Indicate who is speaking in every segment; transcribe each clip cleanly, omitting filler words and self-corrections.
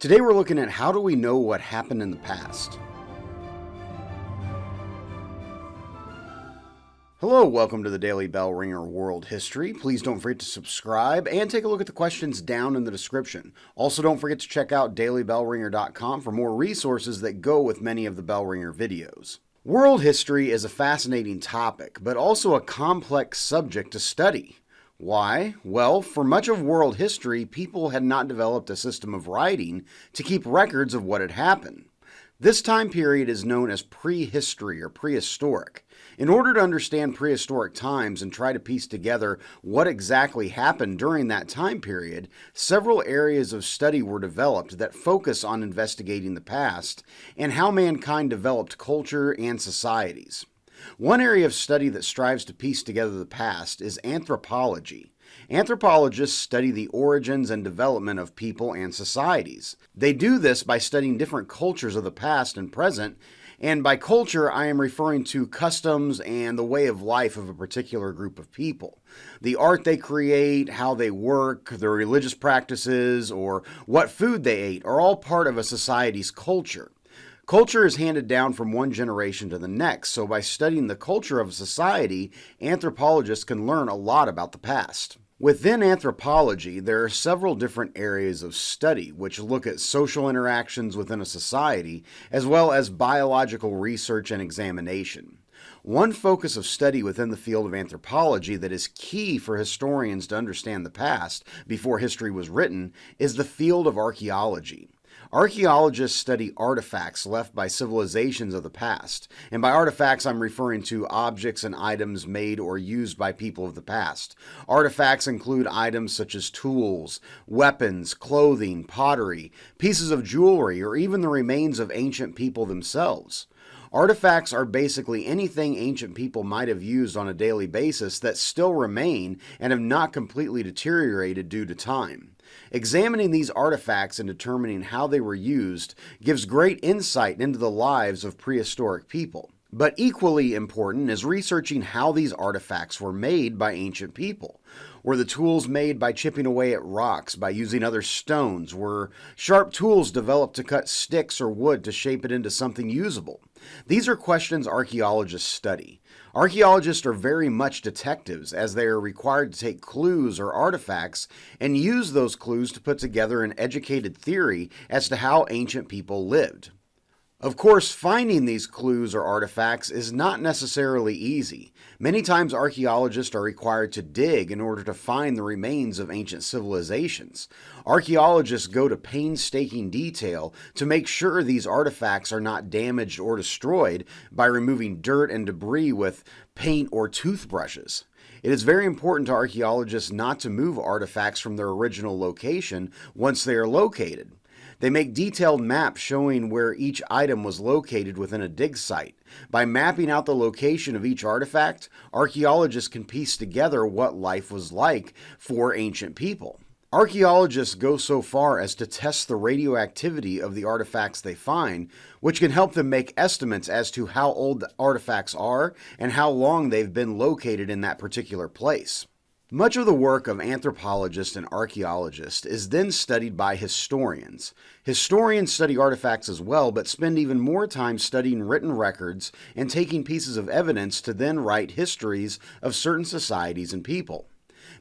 Speaker 1: Today we're looking at how do we know what happened in the past. Hello, welcome to the Daily Bellringer World History. Please don't forget to subscribe and take a look at the questions down in the description. Also, don't forget to check out dailybellringer.com for more resources that go with many of the Bellringer videos. World history is a fascinating topic, but also a complex subject to study. Why? Well, for much of world history, people had not developed a system of writing to keep records of what had happened. This time period is known as prehistory or prehistoric. In order to understand prehistoric times and try to piece together what exactly happened during that time period, several areas of study were developed that focus on investigating the past and how mankind developed culture and societies. One area of study that strives to piece together the past is anthropology. Anthropologists study the origins and development of people and societies. They do this by studying different cultures of the past and present, and by culture I am referring to customs and the way of life of a particular group of people. The art they create, how they work, their religious practices, or what food they ate are all part of a society's culture. Culture is handed down from one generation to the next, so by studying the culture of a society, anthropologists can learn a lot about the past. Within anthropology, there are several different areas of study which look at social interactions within a society, as well as biological research and examination. One focus of study within the field of anthropology that is key for historians to understand the past before history was written is the field of archeology. Archaeologists study artifacts left by civilizations of the past, and by artifacts I'm referring to objects and items made or used by people of the past. Artifacts include items such as tools, weapons, clothing, pottery, pieces of jewelry, or even the remains of ancient people themselves. Artifacts are basically anything ancient people might have used on a daily basis that still remain and have not completely deteriorated due to time. Examining these artifacts and determining how they were used gives great insight into the lives of prehistoric people. But equally important is researching how these artifacts were made by ancient people. Were the tools made by chipping away at rocks, by using other stones? Were sharp tools developed to cut sticks or wood to shape it into something usable? These are questions archaeologists study. Archaeologists are very much detectives, as they are required to take clues or artifacts and use those clues to put together an educated theory as to how ancient people lived. Of course, finding these clues or artifacts is not necessarily easy. Many times archaeologists are required to dig in order to find the remains of ancient civilizations. Archaeologists go to painstaking detail to make sure these artifacts are not damaged or destroyed by removing dirt and debris with paint or toothbrushes. It is very important to archaeologists not to move artifacts from their original location once they are located. They make detailed maps showing where each item was located within a dig site. By mapping out the location of each artifact, archaeologists can piece together what life was like for ancient people. Archaeologists go so far as to test the radioactivity of the artifacts they find, which can help them make estimates as to how old the artifacts are and how long they've been located in that particular place. Much of the work of anthropologists and archaeologists is then studied by historians. Historians study artifacts as well, but spend even more time studying written records and taking pieces of evidence to then write histories of certain societies and people.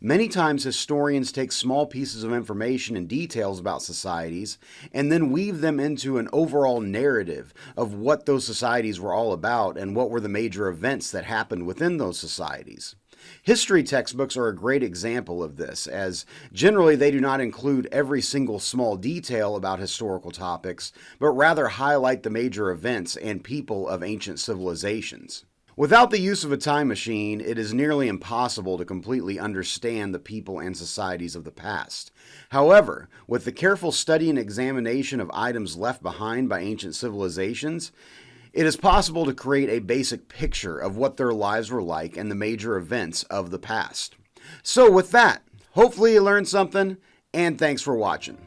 Speaker 1: Many times historians take small pieces of information and details about societies and then weave them into an overall narrative of what those societies were all about and what were the major events that happened within those societies. History textbooks are a great example of this, as generally they do not include every single small detail about historical topics, but rather highlight the major events and people of ancient civilizations. Without the use of a time machine, it is nearly impossible to completely understand the people and societies of the past. However, with the careful study and examination of items left behind by ancient civilizations, it is possible to create a basic picture of what their lives were like and the major events of the past. So with that, hopefully you learned something, and thanks for watching.